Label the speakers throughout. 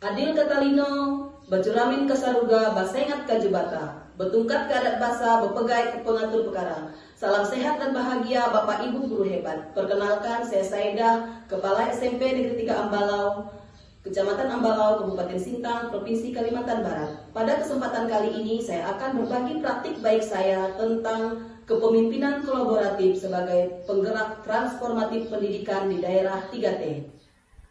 Speaker 1: Adil katalino, bacuramin kasaruga, basengat kajebata, betungkat ke adat basa, bepegai ke pengatur perkara. Salam sehat dan bahagia Bapak Ibu guru hebat. Perkenalkan saya Saidah, Kepala SMP Negeri 3 Ambalau, Kecamatan Ambalau, Kabupaten Sintang, Provinsi Kalimantan Barat. Pada kesempatan kali ini saya akan berbagi praktik baik saya tentang kepemimpinan kolaboratif sebagai penggerak transformatif pendidikan di daerah 3T.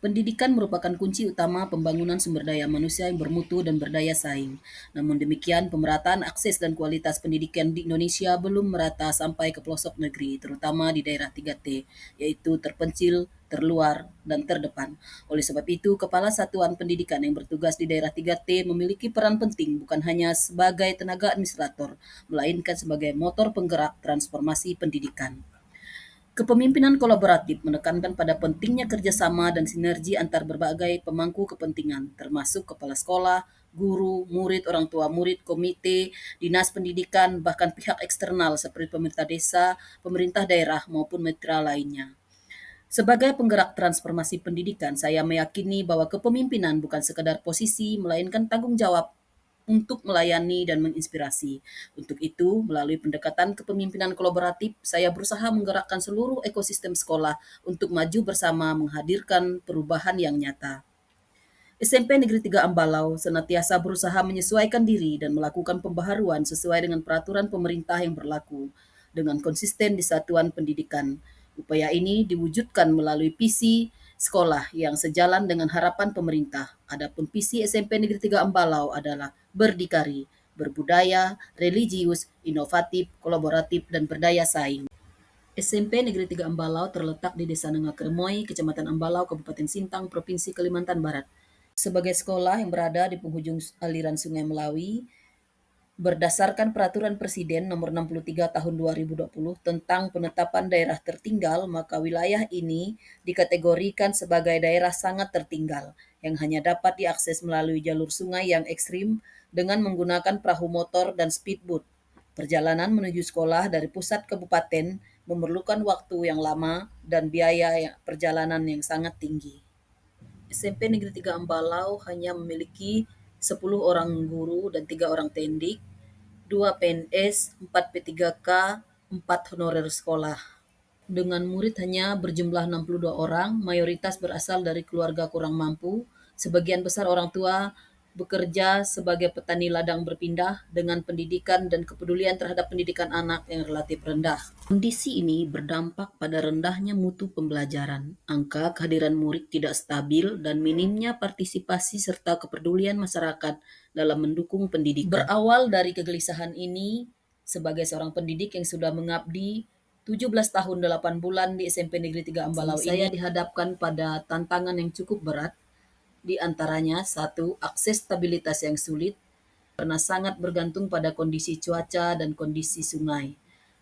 Speaker 1: Pendidikan merupakan kunci utama pembangunan sumber daya manusia yang bermutu dan berdaya saing. Namun demikian, pemerataan akses dan kualitas pendidikan di Indonesia belum merata sampai ke pelosok negeri, terutama di daerah 3T, yaitu terpencil, terluar, dan terdepan. Oleh sebab itu, Kepala Satuan Pendidikan yang bertugas di daerah 3T memiliki peran penting bukan hanya sebagai tenaga administrator, melainkan sebagai motor penggerak transformasi pendidikan. Kepemimpinan kolaboratif menekankan pada pentingnya kerjasama dan sinergi antar berbagai pemangku kepentingan, termasuk kepala sekolah, guru, murid, orang tua murid, komite, dinas pendidikan, bahkan pihak eksternal seperti pemerintah desa, pemerintah daerah, maupun mitra lainnya. Sebagai penggerak transformasi pendidikan, saya meyakini bahwa kepemimpinan bukan sekadar posisi, melainkan tanggung jawab untuk melayani dan menginspirasi. Untuk itu, melalui pendekatan kepemimpinan kolaboratif, saya berusaha menggerakkan seluruh ekosistem sekolah untuk maju bersama menghadirkan perubahan yang nyata. SMP Negeri 3 Ambalau senantiasa berusaha menyesuaikan diri dan melakukan pembaharuan sesuai dengan peraturan pemerintah yang berlaku dengan konsisten di satuan pendidikan. Upaya ini diwujudkan melalui visi sekolah yang sejalan dengan harapan pemerintah. Adapun visi SMP Negeri 3 Ambalau adalah berdikari, berbudaya, religius, inovatif, kolaboratif, dan berdaya saing. SMP Negeri 3 Ambalau terletak di Desa Nengakermoy, Kecamatan Ambalau, Kabupaten Sintang, Provinsi Kalimantan Barat. Sebagai sekolah yang berada di penghujung aliran Sungai Melawi, berdasarkan Peraturan Presiden Nomor 63 Tahun 2020 tentang penetapan daerah tertinggal, maka wilayah ini dikategorikan sebagai daerah sangat tertinggal yang hanya dapat diakses melalui jalur sungai yang ekstrim dengan menggunakan perahu motor dan speedboat. Perjalanan menuju sekolah dari pusat kabupaten memerlukan waktu yang lama dan biaya perjalanan yang sangat tinggi. SMP Negeri 3 Ambalau hanya memiliki 10 orang guru dan 3 orang tendik, 2 PNS, 4 P3K, 4 honorer sekolah. Dengan murid hanya berjumlah 62 orang, mayoritas berasal dari keluarga kurang mampu, sebagian besar orang tua bekerja sebagai petani ladang berpindah dengan pendidikan dan kepedulian terhadap pendidikan anak yang relatif rendah. Kondisi ini berdampak pada rendahnya mutu pembelajaran, angka kehadiran murid tidak stabil, dan minimnya partisipasi serta kepedulian masyarakat dalam mendukung pendidikan. Berawal dari kegelisahan ini, sebagai seorang pendidik yang sudah mengabdi 17 tahun 8 bulan di SMP Negeri 3 Ambalau ini, saya dihadapkan pada tantangan yang cukup berat, di antaranya satu, akses stabilitas yang sulit karena sangat bergantung pada kondisi cuaca dan kondisi sungai,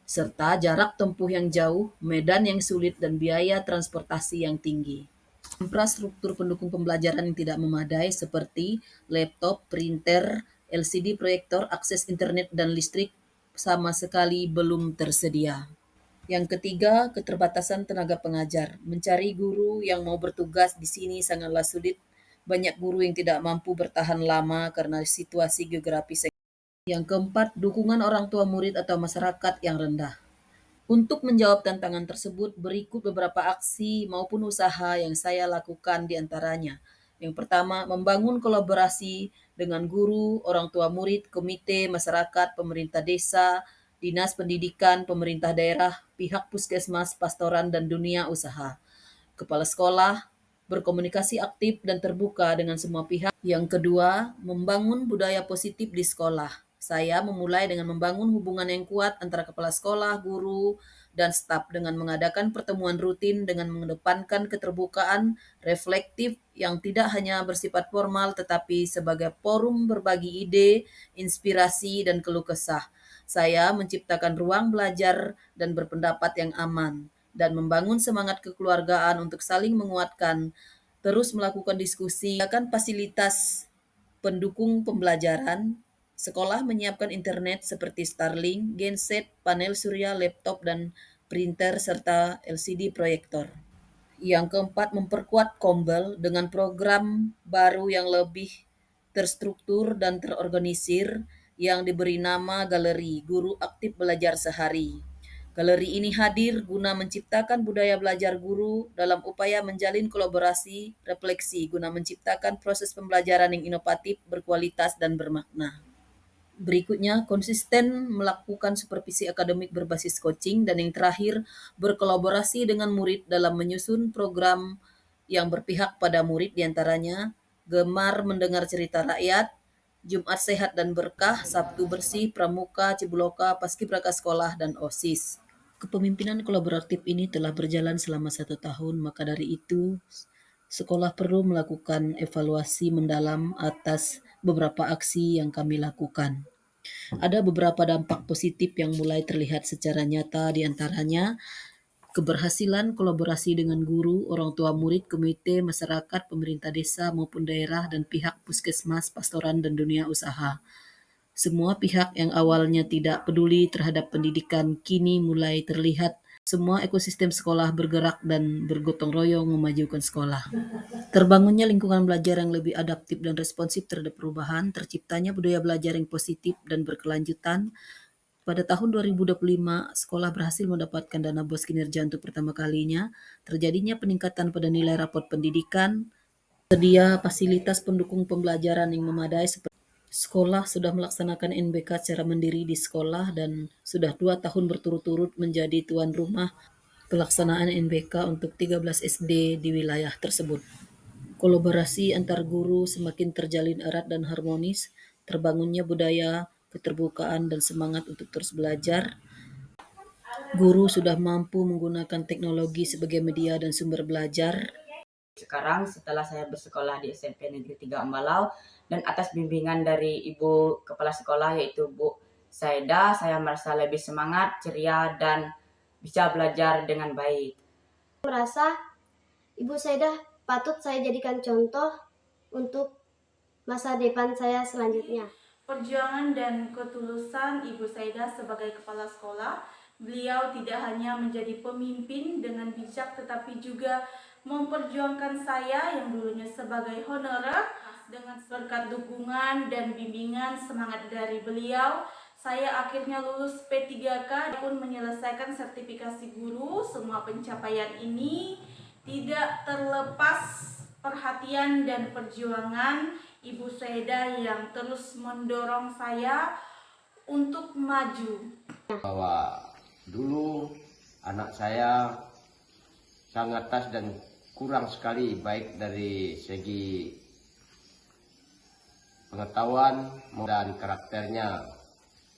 Speaker 1: serta jarak tempuh yang jauh, medan yang sulit, dan biaya transportasi yang tinggi. Infrastruktur pendukung pembelajaran yang tidak memadai seperti laptop, printer, LCD proyektor, akses internet, dan listrik sama sekali belum tersedia. Yang ketiga, keterbatasan tenaga pengajar. Mencari guru yang mau bertugas di sini sangatlah sulit. Banyak guru yang tidak mampu bertahan lama karena situasi geografis. Yang keempat, dukungan orang tua murid atau masyarakat yang rendah. Untuk menjawab tantangan tersebut, berikut beberapa aksi maupun usaha yang saya lakukan di antaranya. Yang pertama, membangun kolaborasi dengan guru, orang tua murid, komite, masyarakat, pemerintah desa, dinas pendidikan, pemerintah daerah, pihak puskesmas, pastoran, dan dunia usaha. Kepala sekolah berkomunikasi aktif dan terbuka dengan semua pihak. Yang kedua, membangun budaya positif di sekolah. Saya memulai dengan membangun hubungan yang kuat antara kepala sekolah, guru, dan staf dengan mengadakan pertemuan rutin dengan mengedepankan keterbukaan, reflektif yang tidak hanya bersifat formal tetapi sebagai forum berbagi ide, inspirasi, dan keluh kesah. Saya menciptakan ruang belajar dan berpendapat yang aman dan membangun semangat kekeluargaan untuk saling menguatkan, terus melakukan diskusi, akan fasilitas pendukung pembelajaran. Sekolah menyiapkan internet seperti Starlink, genset, panel surya, laptop, dan printer, serta LCD proyektor. Yang keempat, memperkuat Kombel dengan program baru yang lebih terstruktur dan terorganisir yang diberi nama Galeri Guru Aktif Belajar Sehari. Galeri ini hadir guna menciptakan budaya belajar guru dalam upaya menjalin kolaborasi, refleksi guna menciptakan proses pembelajaran yang inovatif, berkualitas, dan bermakna. Berikutnya, konsisten melakukan supervisi akademik berbasis coaching, dan yang terakhir, berkolaborasi dengan murid dalam menyusun program yang berpihak pada murid, diantaranya Gemar Mendengar Cerita Rakyat, Jumat Sehat dan Berkah, Sabtu Bersih, Pramuka, Cibuloka, Paskibraka Sekolah, dan OSIS. Kepemimpinan kolaboratif ini telah berjalan selama 1 tahun, maka dari itu sekolah perlu melakukan evaluasi mendalam atas beberapa aksi yang kami lakukan. Ada beberapa dampak positif yang mulai terlihat secara nyata, diantaranya keberhasilan kolaborasi dengan guru, orang tua murid, komite, masyarakat, pemerintah desa maupun daerah, dan pihak puskesmas, pastoran, dan dunia usaha. Semua pihak yang awalnya tidak peduli terhadap pendidikan kini mulai terlihat. Semua ekosistem sekolah bergerak dan bergotong royong memajukan sekolah. Terbangunnya lingkungan belajar yang lebih adaptif dan responsif terhadap perubahan, terciptanya budaya belajar yang positif dan berkelanjutan. Pada tahun 2025, sekolah berhasil mendapatkan dana BOS kinerja untuk pertama kalinya, terjadinya peningkatan pada nilai raport pendidikan, tersedia fasilitas pendukung pembelajaran yang memadai seperti sekolah sudah melaksanakan NBK secara mandiri di sekolah dan sudah 2 tahun berturut-turut menjadi tuan rumah pelaksanaan NBK untuk 13 SD di wilayah tersebut. Kolaborasi antar guru semakin terjalin erat dan harmonis, terbangunnya budaya keterbukaan dan semangat untuk terus belajar. Guru sudah mampu menggunakan teknologi sebagai media dan sumber belajar.
Speaker 2: Sekarang setelah saya bersekolah di SMP Negeri 3 Ambalau dan atas bimbingan dari Ibu Kepala Sekolah yaitu Bu Saida, saya merasa lebih semangat, ceria, dan bisa belajar dengan baik.
Speaker 3: Merasa Ibu Saida patut saya jadikan contoh untuk masa depan saya selanjutnya.
Speaker 4: Perjuangan dan ketulusan Ibu Saida sebagai kepala sekolah, beliau tidak hanya menjadi pemimpin dengan bijak tetapi juga memperjuangkan saya yang dulunya sebagai honorer. Dengan berkat dukungan dan bimbingan semangat dari beliau, saya akhirnya lulus P3K pun menyelesaikan sertifikasi guru. Semua pencapaian ini tidak terlepas perhatian dan perjuangan Ibu Saida yang terus mendorong saya untuk maju.
Speaker 5: Bahwa dulu anak saya sangat tas dan kurang sekali baik dari segi pengetahuan dan karakternya.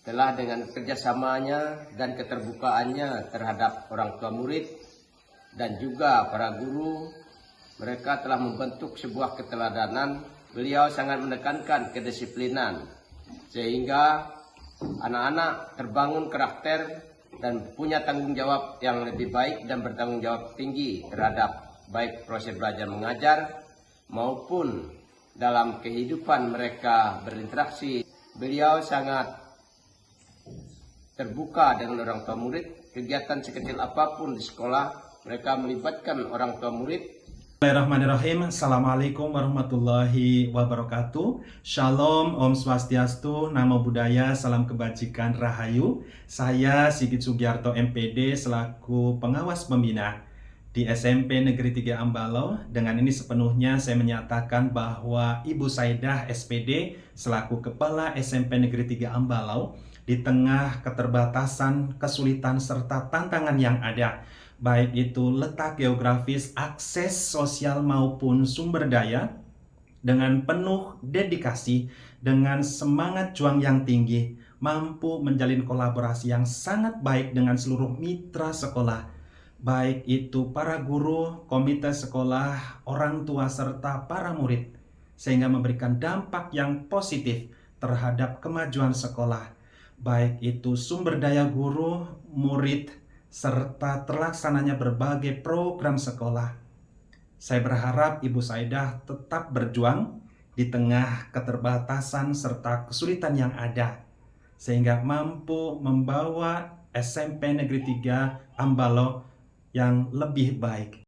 Speaker 5: Telah dengan kerjasamanya dan keterbukaannya terhadap orang tua murid dan juga para guru, mereka telah membentuk sebuah keteladanan. Beliau sangat menekankan kedisiplinan sehingga anak-anak terbangun karakter dan punya tanggung jawab yang lebih baik dan bertanggung jawab tinggi terhadap baik proses belajar mengajar maupun dalam kehidupan mereka berinteraksi. Beliau sangat terbuka dengan orang tua murid. Kegiatan sekecil apapun di sekolah, mereka melibatkan orang tua murid.
Speaker 6: Bismillahirrahmanirrahim. Assalamualaikum warahmatullahi wabarakatuh. Shalom, Om Swastiastu, Namo Buddhaya, Salam Kebajikan, Rahayu. Saya Sigit Sugiarto MPD selaku pengawas pembina di SMP Negeri 3 Ambalau. Dengan ini sepenuhnya saya menyatakan bahwa Ibu Saidah SPD selaku Kepala SMP Negeri 3 Ambalau di tengah keterbatasan, kesulitan, serta tantangan yang ada, baik itu letak geografis, akses sosial maupun sumber daya, dengan penuh dedikasi, dengan semangat juang yang tinggi, mampu menjalin kolaborasi yang sangat baik dengan seluruh mitra sekolah, baik itu para guru, komite sekolah, orang tua, serta para murid, sehingga memberikan dampak yang positif terhadap kemajuan sekolah, baik itu sumber daya guru, murid, serta terlaksananya berbagai program sekolah. Saya berharap Ibu Saidah tetap berjuang di tengah keterbatasan serta kesulitan yang ada, sehingga mampu membawa SMP Negeri 3 Ambalau yang lebih baik.